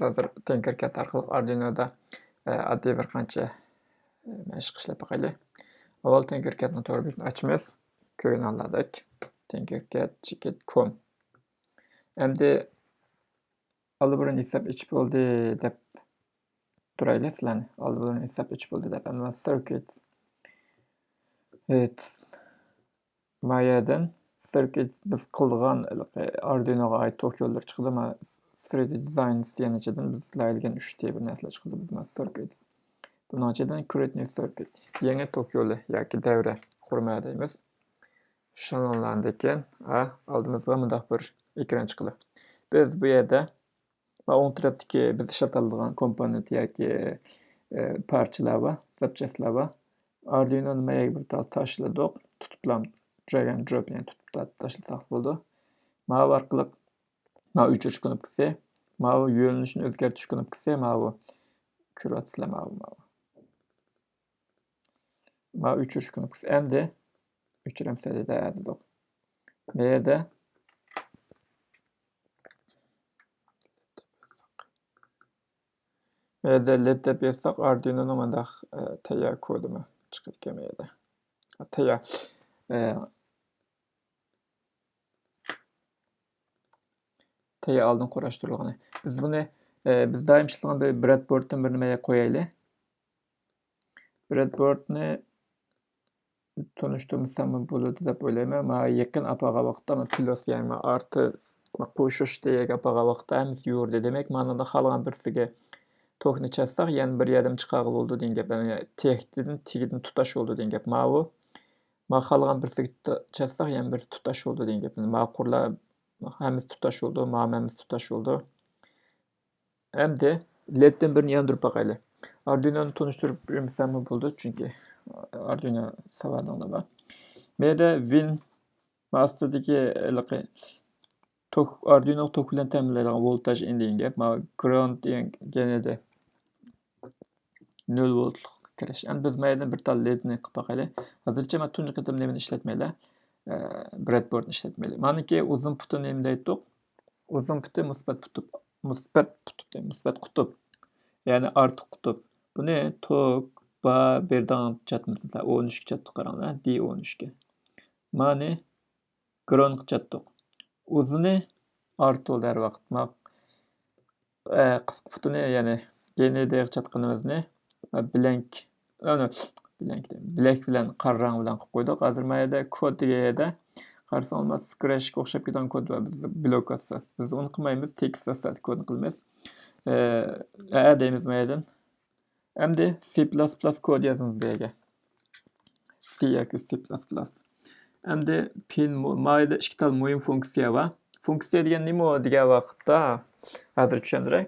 Hozir Tinkercad orqali Arduino'da oddiy bir qancha mashq ishlab boqaylik. Avval Tinkercadni to'g'ri bitni ochamiz. Ko'rni tanladik. Tinkercad.com. Endi oldin hisob ichib bo'ldi deb turaylik sizlarni. Oldin hisob ichib bo'ldi deb. Endi circuit. Evet. Mayadan circuit biz qilgan Arduino'ga oid tokyolar chiqdi. 3D design istəyənəcədən biz layihəlgən 3 diye bir nəslə çıxdı bizdən circuit. Bunun içindən create new circuit. Yeni tokyolu yoki davra qurmaya deymiz. Şanlanlandıkən aldığımızda mındaq bir ekran çıxdı. Biz bu yerdə on tərəfdəki biz işlətildiyən komponent yoki parçalar var, zapçaslar var. Arduino'nun maya bir taşladıq, tutublam drag and drop yəni tutub taşlasaq oldu. Mana arqılıq mana 3 knopkası, mana yönəlişini özgərtiş knopkası, mana küratsılama mana 3 knopkası. Endi öçürəmsədə dəyərlidir. Məyədə LED deb yazsaq Arduino'nun mandaq tayyor kodunu çıxıb gəlməyədə. Tayyor aldın quraşdırılğanı. Biz bunu biz daim işləyən bir breadboarddan bir nəməyə qoyaylı. Breadboardni tanıştırmışsam buludu deb o'ylayman. Mana yaqin apaga vaqtda plus yəni artı qo'shish degan apaga vaqtda hamisi yurdi. Demak, mana da xalqan birsiga tokni chassaq, yəni bir yerdan chiqarib oldu degan gap. Yəni tegidan tutash oldu degan gap. Mana xalqan birsiga chassaq, yəni bir tutash oldu degan gap. Mana qurlar hamisi tutash oldu, mana hamisi tutash oldu. Endi LED'den birini yandırıp bakaylı. Arduino'nu tanıştırıp bilmesem mi buldu çünkü Arduino savadığında var. Meyde Win Master'daki Arduino tokulan təminləyən voltaj indiyin gap. Ground diyen gene de 0 voltluk kiriş. Endi biz meyden bir tal LED'ni qıp bakaylı. Hazırca mən tuncu qıtım nemini işletmeyli. Breadboard'ni işletmeyli. Maniki uzun putu nemini deyittik. Uzun putu musbat kutup. Yani artı kutup. Bu ne? Tok, ba, birden çatmışlar. 13 çattık karanlar. D13. Mani ground çattık. Uzunu artı oldu her vakit. Kısık putu ne? Yani yeni değer çatqınımız ne? Blank bilen qarrang bilen koyduk. Hazır mayada kod degende qarsa olmaz scratch o'xshab ketgan kod var biz blok asas. Biz onu qilmaymiz, text asas kodni qilamiz. Deymiz mayadan. Endi C++ kod yazamiz bu yerga. C yoki C++. Endi pin mayada ikki tal muhim funksiya var. Funksiya degan nima degan vaqtda hozir tushundiray.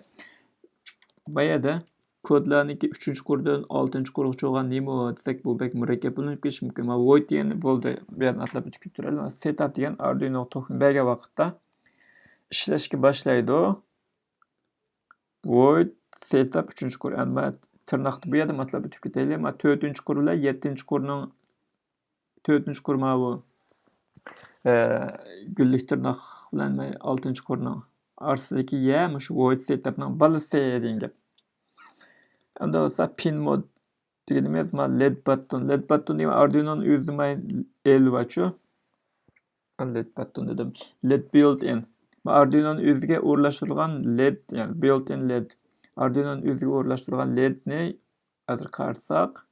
Mayada kodlarniki 3-qurdan 6-quruqcha bo'lgan nima desak bu bek murakkab bo'linib ketishi mumkin. Mana void degani bo'ldi. Bu yerni atlab o'tib turadi. Setup degan Arduino token bergan vaqtda ishlashga boshlaydi. Void setup 3-qur. Endi tirnoqni bu yerda atlab o'tib ketaylik. Mana 4-qurlar 7-qurning 4-qur mana bu gullik tirnoq bilan 6-qurning orsidagi ya shu void setupning balasi degan gap. Endi olsa pin mod deganimiz LED button. LED button degan Arduino'nun o'zi elvachu. LED button dedim. LED built-in. Arduino'nun o'ziga o'rlashtirilgan LED, yani built-in LED. Arduino'nun o'ziga o'rlashtirilgan LEDni hozir qarasak,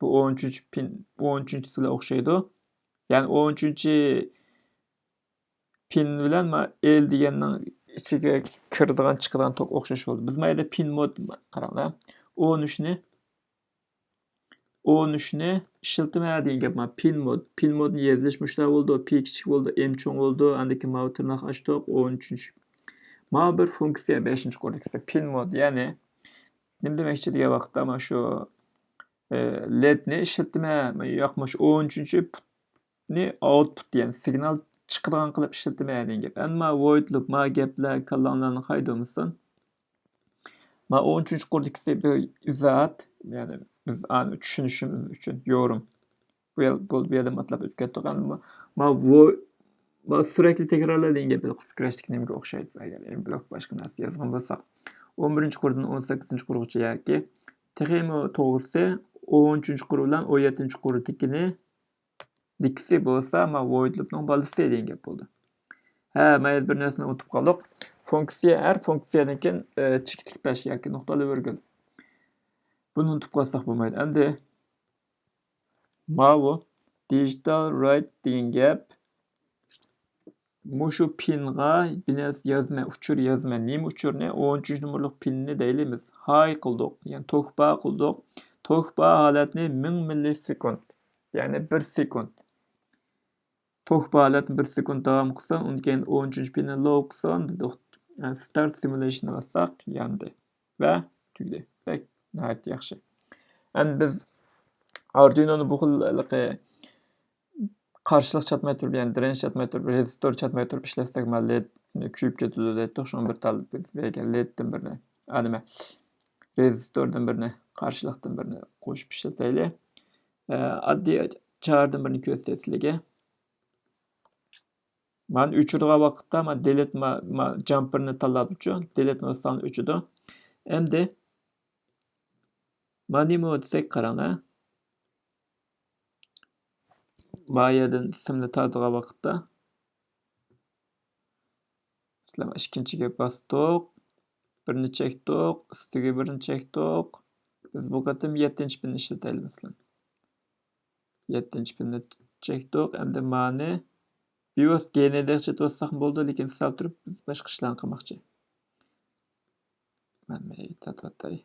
bu 13 pin, bu 13-siga o'xshaydi. Yani 13 pin bilan L deganning ichiga kiradigan chiqadigan tok o'xshash bo'ldi. Biz mayda pin mod qaranglar. 13ni ishiltmaya degan gap. Pin modni yezilish mushtar bo'ldi, P kichik bo'ldi, M cho'ng bo'ldi, andiki mana tirnoq ochdik 13. Mana bir funksiya 5-qurdagi pin mod, ya'ni nima demoqchi degan vaqtda mana shu LEDni ishiltmaya yoqmash 13-ni output yani signal chiqadigan qilib ishiltmaya degan gap. Endi mana void loop, mana gaplar kallanglarni haydamizsan. Ma 13-qurdagi bir izoat, yani biz ani tushunishimiz uchun yorum. Bu yerda matlab o'tib ketdik. Ma sürekli tekrarlaydigan gap scratch'dagi nimaga o'xshaydi agar blok boshqa narsa yozgan bo'lsak. 11-ci qurdan 18-ci qurğaça yoki texmi to'g'risi 13-ci qurʼ bilan 17-ci qurʼ dikisi bo'lsa, ma void loopning balasi degan gap bo'ldi. Ha, mayli bir narsani unutib qoldik. Funksiya har funksiyadan keyin chik tiklash yoki nuqtali virgul. Buni unutib qolsak bo'lmaydi. Endi bu digital write degan gap mushu pinga binas yozma, uchur yozma. Nima uchurni? 13-nomerlik pinni deymiz. High qildik, ya'ni to'xpa qildik. To'xpa holatni 1000 millisekund, ya'ni 1 sekund. To'xpa holatni 1 sekund davom qilsa, undan keyin 13-pinni low qilsa, yani start simulation bassaq, yandi va tugdi. Bak, nihoyat yaxshi. Endi biz Arduino'ni bu xilliqi qarshilik chatmay turib, ya'ni dirench chatmay turib, rezistor chatmay turib ishlatsak, led kuyib ketadi deydi. Shuni bir tal biz leddan birini, nima? Rezistordan birini, qarshilikdan birini qo'shib ishlataylik. Oddiy chardan birini ko'rsatay sizlarga. Men o'chirgan vaqtda men delete jumperni tanlab uchun delete nuqtasini o'chirdi. Endi nima desak qaranglar. Mayadan simni tardigan vaqtda sizlar ikkinchiga bosdik, birini chekdik, ustiga birini chekdik. Biz bu qatim 7-pinni ishlataylik masalan. 7-pinni chekdik. Endi mani BIOS GND chetib bo'ldi, lekin sal turib biz boshqa ishlarni qilmoqchi. Mana tatvatay.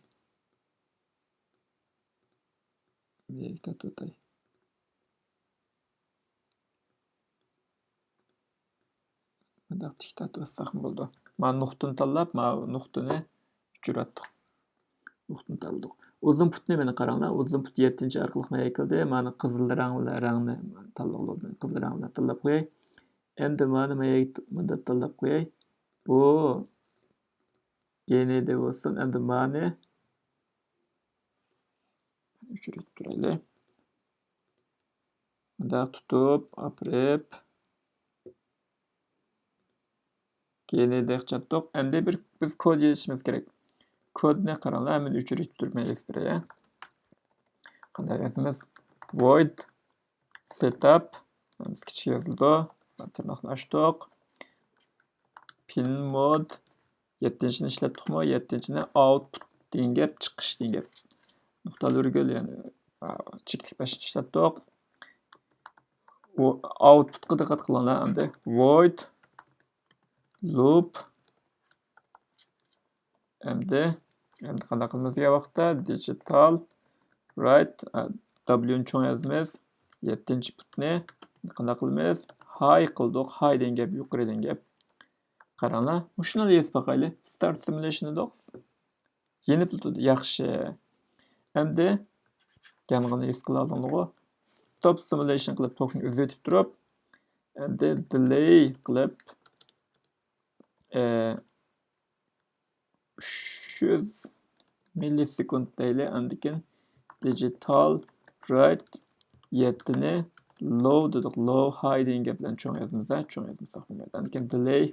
Mana tiktatib bo'ldi. Men nuqtani tanlab, men nuqtani o'chirdik. Nuqtani tanladik. Uzun putni meni qaranglar. Uzun put 7-chi orqali menga keldi. Meni qizil rangni tanladim. Qizil rangni tanlab qo'yay. Endi meni menga tanlab qo'yay. Bu GND bo'lsin. Endi meni o'chirib turaylik. Bunda tutib, aprib GND chatdik. Endi biz kod yozishimiz kerak. Kodni qaranglar, men o'chirib turibman Xperia. Qanday yozamiz? Void setup, biz kichik yozildi. Tirnoqni ochdik. Pin mod 7-chini ishlatdikmi? 7-chini output degan gap, chiqish degan gap. Nuqtali virgul, ya'ni cheklik bashini ishlatdik. Outputga diqqat qilinglar. Endi void loop endi qanday qilamiz vaqtda digital write W cho'ng yozamiz. 7-putni qanday qilamiz? High qildik. High degan gap, yuqori degan gap. Qaranglar, shuni yozib boqaylik. Start simulation dedik. Yeni put yaxshi. Endi yanğını es qiladigan stop simulation qilib tokni uzatib turib, endi delay qilib 300 millisekund deyli. Endi keyin digital write 7ni low dedik. Low high degan gap bilan cho'ng yozamiz. Cho'ng yozmasak bo'lmaydi. Endi keyin delay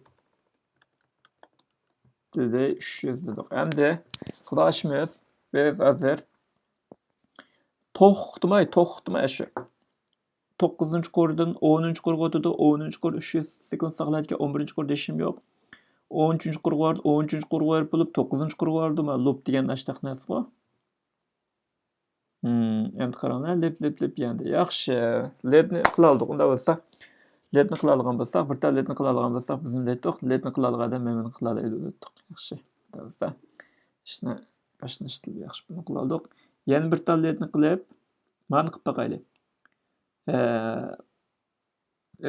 300 dedik. Endi xudoshimiz biz hozir to'xtamay shu 9-qurdan 10-qurga o'tdi. 10-qur 300 sekund saqlayotgan 11-qur deshim yo'q. 13-qur var, 13-qur var bo'lib 9-qur vardı. Men loop degan nashtaq narsa bor. Endi qaranglar, lep yandi. Yaxshi. Ledni qila oldik. Unda bo'lsa, ledni qila olgan bo'lsak, bir ta ledni qila olgan bo'lsak, biz nima deydik? Ledni qila olganda men qila oldik. Yaxshi. Unda bo'lsa, ishni boshlanishdi. Yaxshi buni qila oldik. Yana bir ta ledni qilib, mana qilib boqaylik.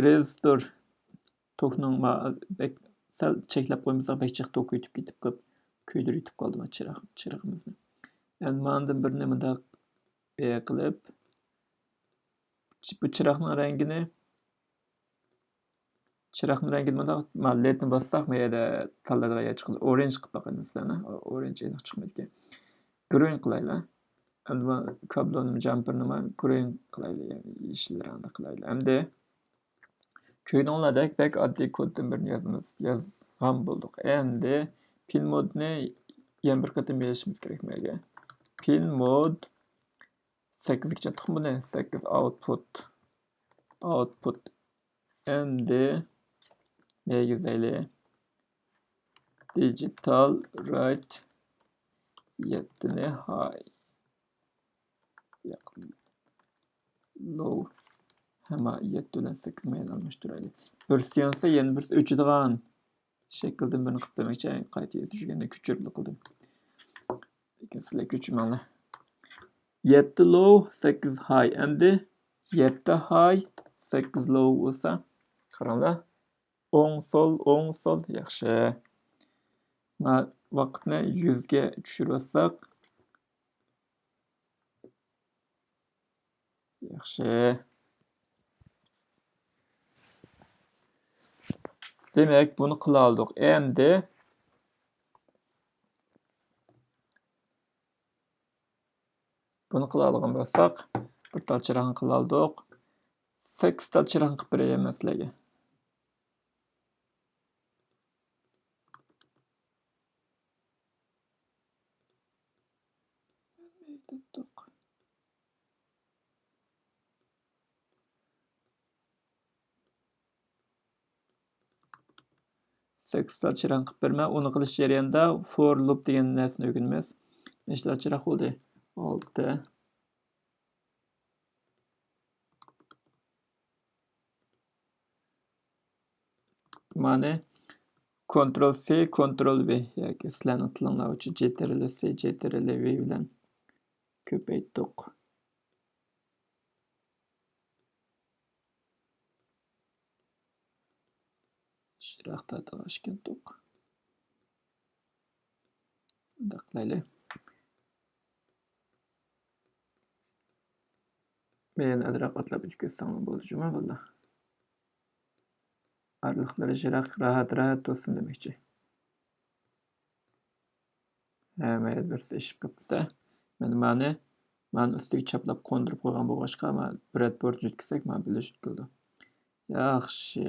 Resistor tokning sal cheklab qo'ymasak, bekchiq tok yutib ketib qolib, kuydir yutib qoldi chirog'imizni. Endi mendan bir nimada qilib bu chiroqning rangini mana ledni bossaq, mayda tanladigan chiqadi. Orange qilib boqaylik sizlarni. Orange aniq chiqmaydi ekan. Green qilaylik. Endi kabloni jumperni green qilaylik, ya'ni yeshil rangda qilaylik. Endi ko'rdinglardak, bak oddiy koddan birini yozgan bo'ldik. Endi pin modni Yana bir qatam yazishimiz kerak menga. Pin mod 8 ga chiqdi buni. 8 output endi megizayli digital write 7 ni high low hamma 7 bilan 8 mayni almashtiraylik. Birsi yansa yana birsi o'chadigan shaklda buni qilib demoqchi. Qayta yozishganda ko'chirib qildim. Lekin sizlar ko'chirmanglar. 7 low 8 high endi 7 high 8 low bo'lsa qaranglar. O'ng sol yaxshi. Vaqtni 100 ga tushirsak yaxshi. Demek bunu qila oldik. Endi bunu qila olgan bo'lsak, bir tal chirag'ini qila oldik. 8 tal chirag'ini qilib beraman sizlarga. Sekstal chirag'ini qilib berma. Uni qilish jarayonida for loop degan narsani o'rganamiz. Nechta chirag bo'ldi? 6. Mana Ctrl C, Ctrl V yoki sizlarning tilinglar uchun Ctrl C, Ctrl V bilan ko'paytdik. Chiraq tatishgan to'q. Daqlaylik. Men adroq atlab o'tkazsam bo'lajimi valla. Arliqlari chiraq rahat bo'lsin demoqchi. Mayli birsi ish qilibdi. Mani ustiga chaplab qo'ndirib qo'ygan bo'lg'achqa, men breadboard yetkazsak, men bilish qildim. Yaxshi.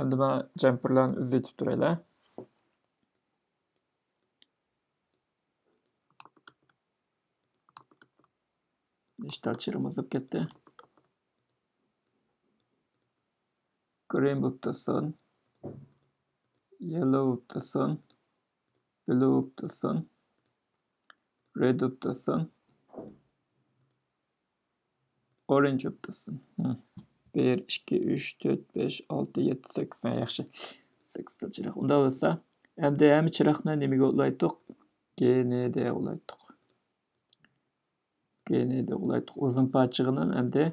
Endi men jumperlarni uzatib turaylar. Nechta chirimiz bo'lib ketdi? Green bo'libdisin, yellow bo'libdisin, blue bo'libdisin, red bo'libdisin, orange bo'libdisin. 1, 2, 3, 4, 5, 6, 7, 8 yaxshi. 8 ta chiraq. Unda bo'lsa, endi hamma chiraqni nimaga ulaytdik? GND ulaytdik. GND ulaytdik. Uzun parchig'idan endi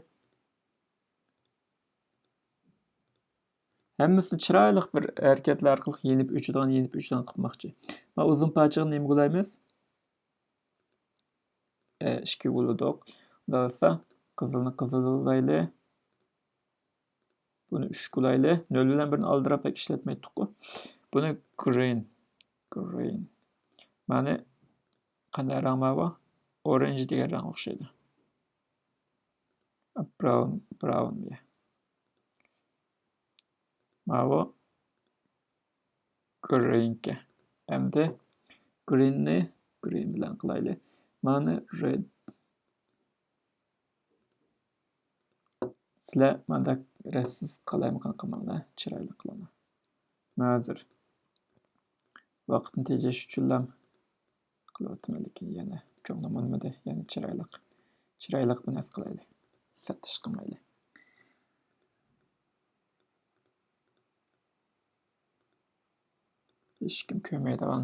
hammasini chiroyli bir harakatlar orqali yenib o'chadigan qilmoqchi. Men uzun parchig'ini nima qilaymiz? 2 uladik. Unda bo'lsa, qizilni qizil ulayli. Buni 3 qilayli. 0 bilan 1ni aldirab ishlatmaydik-ku. Buni green. Mana qanday rang bor? Orange degan rang o'xshaydi. Brown ya. Mana green ke. Endi green bilan qilayli. Mana red. Sizlar menda rassiz qalaymi qilmanglar, chiroyli qilaman. Hozir vaqtni tejash uchun qilyapman, lekin yana ko'nglim olmadi. Yana chiroyli bir narsa qilaylik. Satish qilmaylik. Hech kim ko'rmaydigan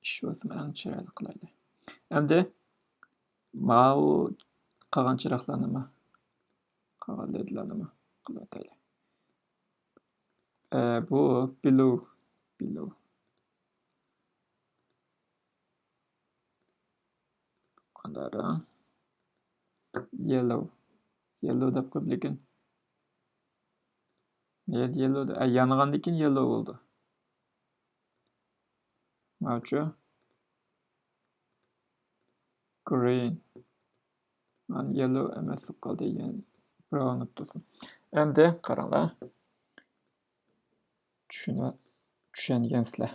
ish bo'lsa eng chiroyli qilaylik. Endi mana qolgan chiroqlarni qolgan ledlarni qilaylik. Bu blue. Qanday rang? Yellow deb qo'yib, lekin yellow yongandan keyin yellow bo'ldi. Mavchu green. Men yellow emas qoldi, yani brown tursin. Endi qaranglar. Tushungansizlar.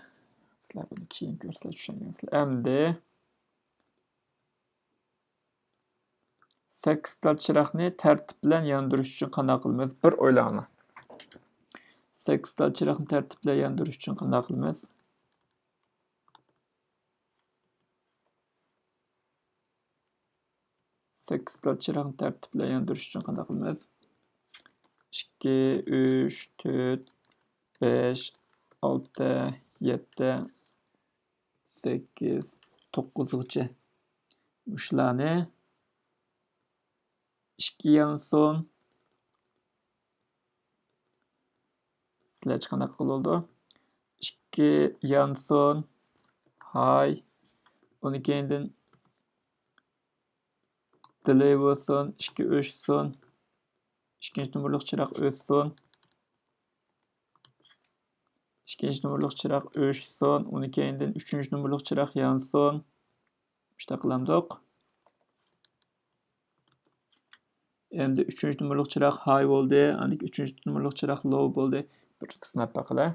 Sizler bunu keyin ko'rsatib tushungansizlar. Endi 8 tal chiroqni tartib bilan yondirish uchun qanday qilamiz? Bir o'ylanglar. 8 tal chiroqni tartib bilan yondirish uchun qanday qilamiz? 8 tal chiroqni tartib bilan yondirish uchun qanday qilamiz? 2, 3, 4, 5, 6, 7, 8, 9gacha. Shularni 2 yanson sizlarcha qanaqa qildi? 2 yanson hay uni keyindan delay bo'lsin, 2 o'shsin. Ikkinchi nomerlik chiroq o'chsin. Ikkinchi nomerlik chiroq o'chsin. Uni keyindan 3-chi nomerlik chiroq yonsin. Shunday qilamdiq. Endi 3-chi nomerlik chiroq high bo'ldi, endi 3-chi nomerlik chiroq low bo'ldi. Bir sinab baqala.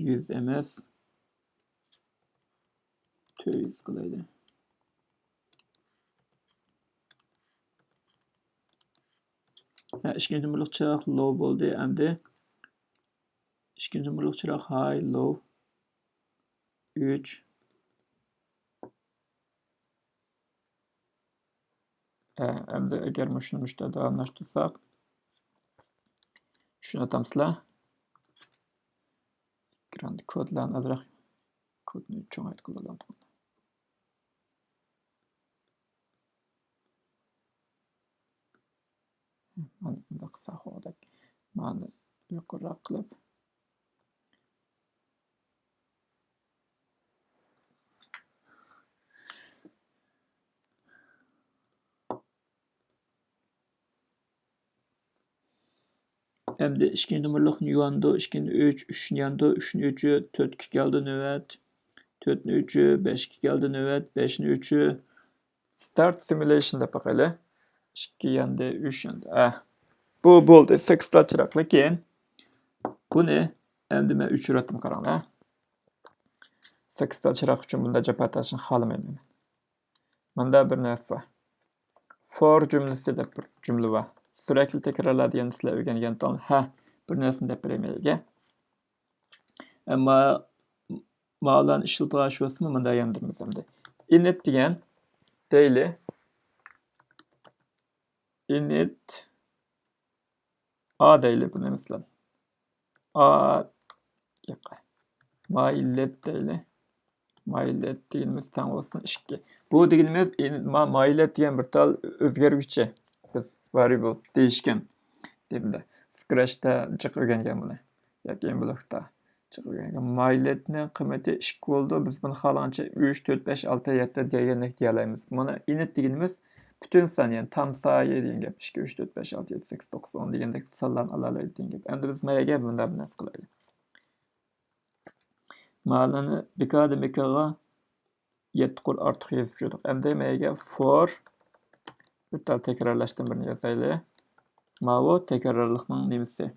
Yuz emas. 400 qilaydi. Ikkinchi nomerlik chiroq low bo'ldi, endi ikkinchi nomerlik chiroq high, low 3 endi agar shuni mushtada almashtirsak tushunatamsizlar? Ekranda kodlarni azroq kodni cho'ngaytirib qo'ydim. Mana bunday qilsak hozir mana yuqoriroq qilib endi ikkinchi nomerlikni yuvandı, 2ni 3, 3ni yondu, 3ni 3'ü, 4'ga keldi navbat. 4ni 3'ü, 5'ga keldi navbat, 5ni 3'ü. Start simulation deb baqayli. 2 yondi, 3 yondi. Bu bo'ldi. 8 ta chiroqli keyin buni endi men 3 uratim qaranglar. 8 ta chiroq uchun bunda japartashni xohlamayman. Bunda bir narsa. For jumlasi deb bir jumla bor. Sürekli tekrarlanadigan sizlar o'rgangan ton. Bir narsani deb berayman. Ammo ma'lum ishlatilishi o'smi bunda yondirmiz endi. Init degan daily init a daily buni mislan a yo'q. Mylet daily mylet deganimiz tang bo'lsin 2. Bu deganimiz mylet degan bir tal o'zgaruvchi. Biz variable değişken debda Scratch'da jiq o'rgangan buni yoki Mblokda jiq o'rgangan. Myletni qiymati 2 bo'ldi. Biz buni xohlagancha 3, 4, 5, 6, 7 degandek deyalaymiz. Mana init deganimiz butun son, ya'ni tam sayı degan gap. 2, 3, 4, 5, 6, 7, 8, 9, 10 degandek sonlarni alalaydi degan gap. Endi biz mayaga bunda bir narsa qilaylik. Ma'lani bekada bekaga 7 qur ortiq yozib qo'ydik. Endi mayaga for bir tal tekrarlashdan birini yazaylik. Mavo tekrarlıqның nemisi?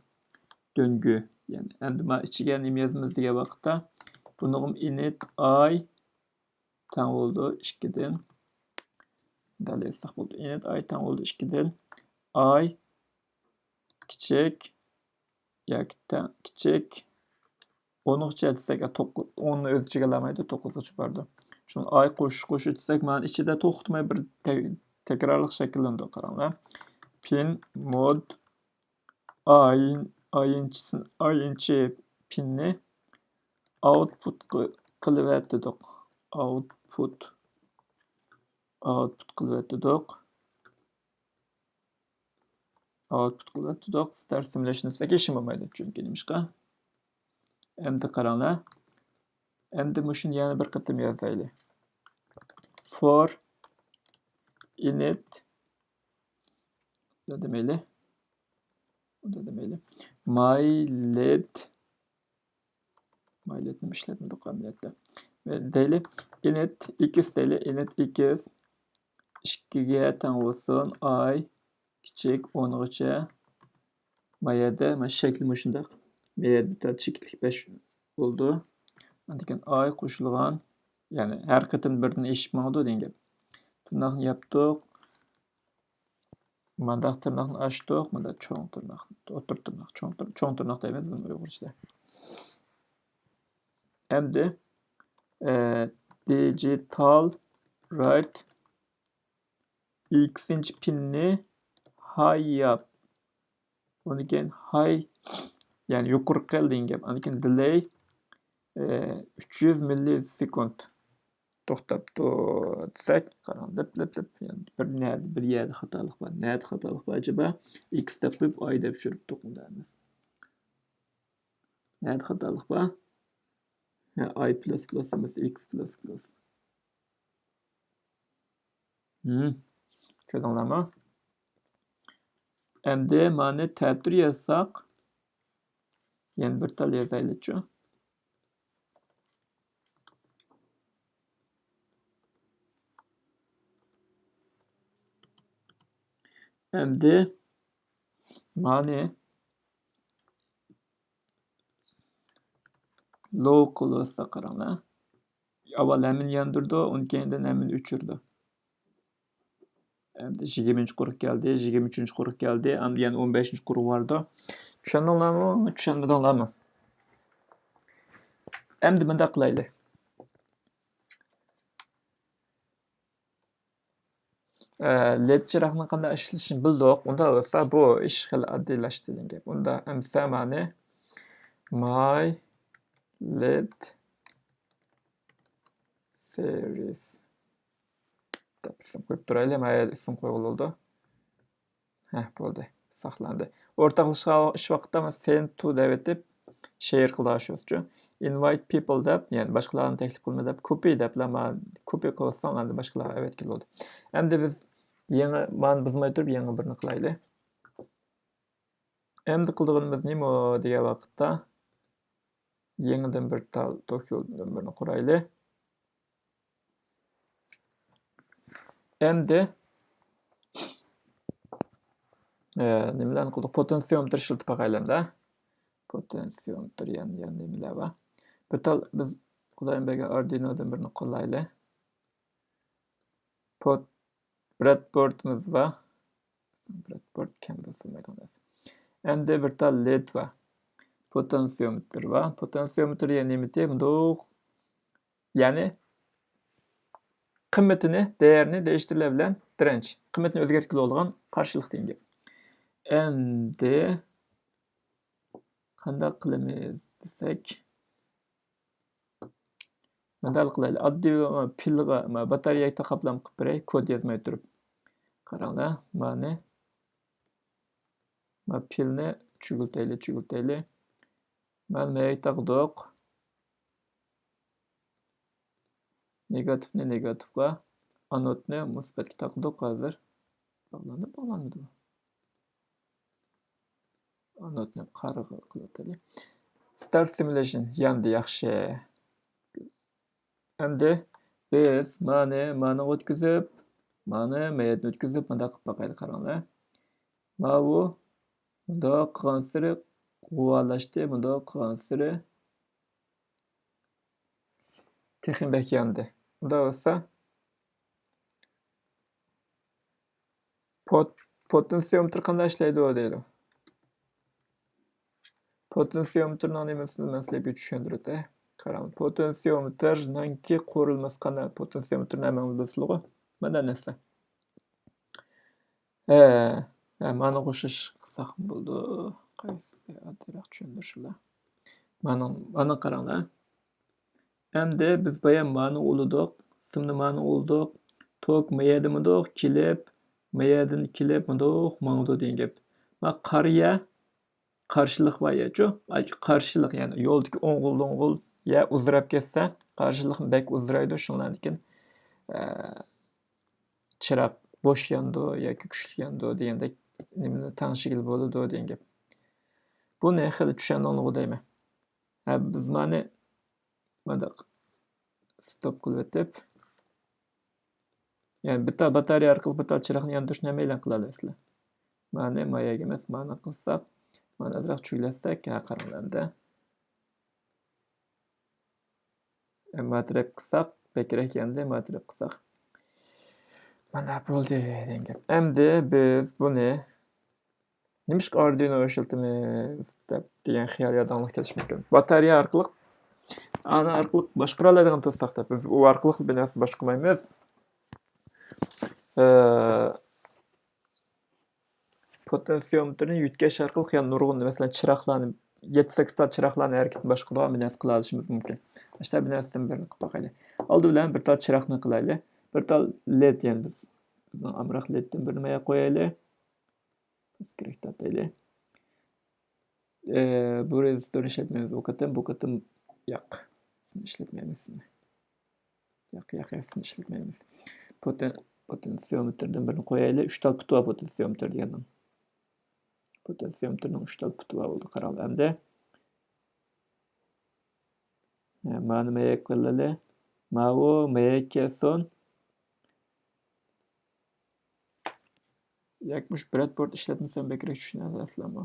Döngü. Yani endi ma ichiga nima yozamiz degan vaqtda bunig'im init I tang bo'ldi 2dan. Dalay saq bo'ldi. Init I tang bo'ldi 2dan. I kichik yoki kichik 10'gacha desak 10ni o'z ichiga olmaydi, 9gacha bordi. Shuni I qo'shib desak, mana ichida to'xtamay bir takrorliq shakllanadi, qaranglar. Pin mod ayinchi pinni output qilib aytdik. Output qilib aytdik. Start simulation desek ishim bo'lmaydi, chunki nimishqa. Endi qaranglar. Endi shuni yana bir qatim yozaylik. For init demaylik. mylet nima ishlatmadik qabiliyatda. Ve daily init x daily init x 2ga tang bo'lsin I kichik 10gacha Mayada mana shakli shundaq. Mayada bitta chekitlik 5 bo'ldi. Lekin ay qo'shilgan, ya'ni har qatim birini eshib mangdi degan gap. Tirnoqni yapdik. Mandaq tirnoqni ochdik, mana cho'ng tirnoq, o'tir tirnoq, cho'ng tirnoq deymiz buni uyg'urchada. Endi digital right ikkinchi pinni high yap. Uni keyin high, ya'ni yuqori qil degan gap. Uni keyin delay 300 millisekund to'xtab tursak, qarang, dip yani bir yerda xatolik bor. Nerede xatolik bor acaba? X deb qo'yib y deb tushiribdik undamiz. Nerede xatolik bor? I plus plus emas, X plus plus. Ko'rdinglarmi? Endi mana ta'tir yazsak, yana bir tal yazaylik-chi. Endi mana local bo'lsa qaranglar. Avval hamini yondirdi, undan keyin hamini o'chirdi. Endi 20-quruq keldi, 23-quruq keldi, endi yana 15-quruq bordi. Tushundinglarmi? Tushunmadinglarmi? Endi bunday qilaylik. LED chiroqni qanday ishlashini bildik. Unda bo'lsa bu ish xil oddiylashdi degan gap. Unda amsa mana my LED series deb ism qo'yib turaylik. Mana ism qo'yildi. Bo'ldi, saqlandi. O'rtoqlashish vaqtida send to deb etib share qilishimiz-chi. Invite people deb, ya'ni boshqalarni taklif qilma deb, copy deb, copy qilsam endi boshqalar evet keladi. Endi biz yangi man buzmay turib yangi birini qilaylik. Endi qildig'imiz nima degan vaqtda yangidan bir tal documentdan birini quraylik. Endi nimalarni qildik? Potentsiometr ishlatib baqaylik-da. Potentsiometr yana nimalar bor? Bir tal biz Xudoyimberga Arduino'dan birini qo'llaylik. Breadboardimiz bor. Breadboard kam bo'lmaydi. Endi bir tal LED bor. Potentsiometr bor. Potentsiometr yana nima deydi? Ya'ni qiymatini, değerini değiştirilebilen direnç. Qiymatini o'zgartirib olgan qarshilik degan gap. Endi qanday qilamiz desak, bunday qilaylik. Oddiy pilga batareya taqablam qilib beray, kod yozmay turib. Qaranglar, mana pilni chugultaylik. Mana taqdiq. Negatifni negatifga, anodni musbatga taqdiq hozir. Bog'lanadi. Anodni qarg'a qilaylik. Start simulation yandi yaxshi. Endi biz mana o'tkazib, mana mayatni o'tkazib, bunda qilib baqaylik, qaranglar. Mana bu bunda qilgan siri quvvalashdi, bunda qilgan siri texnik yandi. Bunda bo'lsa potentsiometr qanday ishlaydi deydi. Potentsiometrning nimasini men sizlarga tushuntirdim. Qarang, potentsiometrning qurilmasi qanday? Potentsiometr nima bilasizlar? Mana narsa. Mana qo'shish qilsaq bo'ldi. Qaysi adroq tushuntirishlar. Mana qaranglar. Endi biz bayan mana uluduq, simni mana uluduq, tok mayadimiduq, kilib, mayadin kilib, munduq, mangdu degan gap. Ma qariya qarshilik bor ya-chu, qarshilik, ya'ni yo'ldagi o'ng'il ya uzrab ketsa, qarshilik bek uzraydi, shundan keyin chiroq bo'sh yondi yoki kuchli yondi degandek nimani tanishigil bo'ladi degan gap. Buni hali tushundingmi deyman. Biz mana stop qilib o'tib, ya'ni bitta batareya orqali bitta chiroqni yondirishni nima bilan qilasizlar? Mana mayaga emas, mana qilsak, Mana azroq chuglatsak, qaranglar-da. Matrep qilsak, bekrak endi matrep qilsak. Mana bo'ldi degan gap. Endi biz buni nimishqa Arduino ishlatamiz degan xiyol yodingizga kelishi mumkin. Batareya orqali ana orqali boshqara oladigan bo'lsak-da, biz u orqali bir narsa boshqarmaymiz. Potentsiometrni yutkash orqali yana nurg'un, masalan, chiroqlarni 7-8 ta chiroqlarni harakatini boshqaradigan bir narsa qila olishimiz mumkin. Mana bu narsadan birini qilib boqaylik. Oldi bilan bir tal chiroqni qilaylik. Bir tal LED yani bizning amroq LEDdan bir nima qo'yaylik. Biz kerak topaylik. Bu rezistor ishlatmaymiz. Bu qatam yo'q. Sizni ishlatmaymiz. Yo'q, sizni ishlatmaymiz. Potentsiometrdan birini qo'yaylik. 3 tal puti bor potentsiometr degandan. Potentsiometrning 3 tal puti bor bo'ldi. Qarang endi. Mana nimaga qilaylik? Mavo Makeson yakmush breadboard ishlatmasam bekrak tushunadi aslama.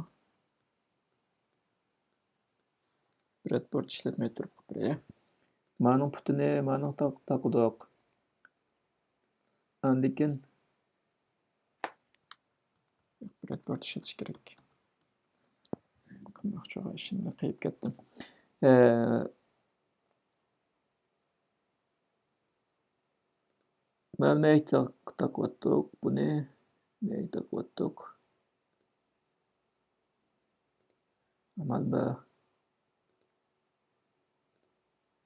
Breadboard ishlatmay turib qo'yay. Ma'ning putini ma'ning taqdoq. Andikin breadboard ishlatish kerak. Qilmoqchi ishimni qilib ketdim. Mana taqvatdik buni. Taqvatdik. Amal ba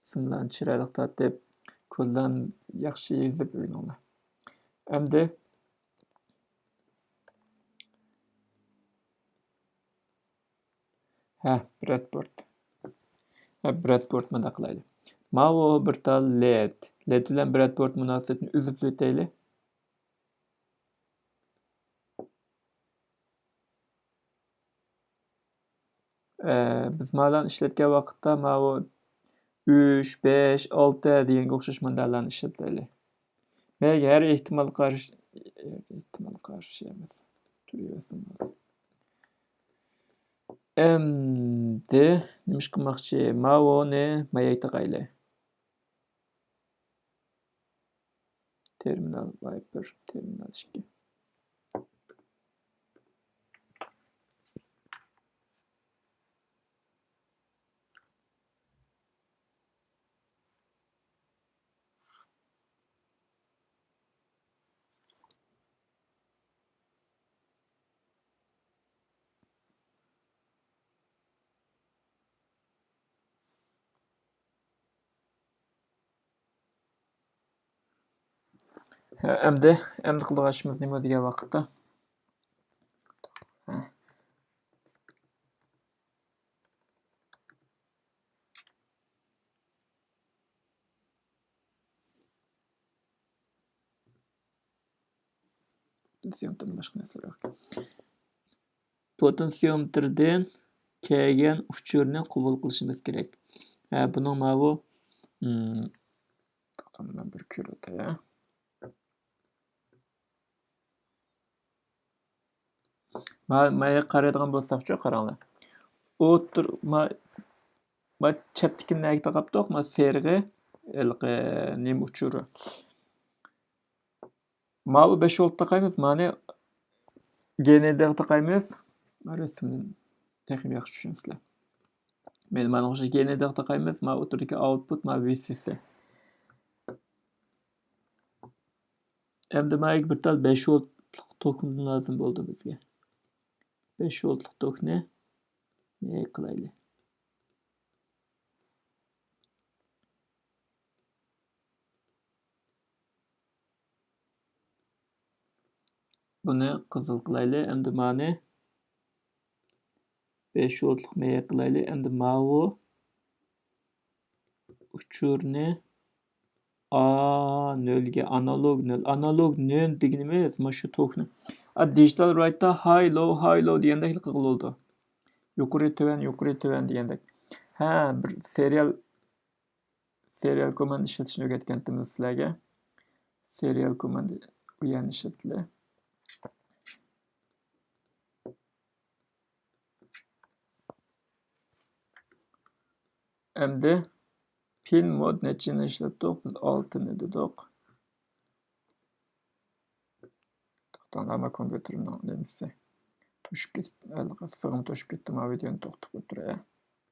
simlarni chiroyli tatib qo'ldan yaxshi yezib o'ynanglar. Endi breadboard mana qilaylik. Mavo bir tal LED bilan breadboard munosabatini uzib o'taylik. Biz malan ishlatgan vaqtda mavo 3, 5, 6 deganga o'xshash modellarni ishlataylik. Menga har ehtimol qarshi emas. Turaversin. Endi nima qilmoqchi? Mavoni mayayta qayli. Terminal Viper, terminal 2. Endi qiladigan ishimiz nima degan vaqtda? Potentsiometrdan boshqa narsalar yo'q. Potentsiometrdan kelgan uchurni qabul qilishimiz kerak. Buning mavo taqamdan bir ko'rata. Maya qaraydigan bo'lsak-chi, qaranglar. O'tir ma chatdikini taqabdiq, ma serg'i nim uchuri. Mavo 5 volt taqaymiz, mani GND taqaymiz. Rasmni texnik yaxshi tushunasizlar. Mana o'sha GND taqaymiz, ma o'tirdagi output ma VCC. Endi mayga bir tal 5 voltlik tokni lazım bo'ldi bizga. 5 voltlik tokni qilaylik. Buni qizil qilaylik. Endi mani 5 voltlik maya qilaylik. Endi mavo uchurni A0 ga analog 0 deganimiz mana shu tokni. Digital write'da high low degandek qilib yuqori tuvan degandek. Bir serial komand ishlatishni o'rgatgandim sizlarga. Serial komand u yerni ishlatilar. Endi pin mod nechini ishlatdik? Biz 6 ni dedik. To'xtama kompyuterimdan nemisi. To'shib ketib, sig'im to'shib ketdim. Ha videoni to'xtatib o'tiray.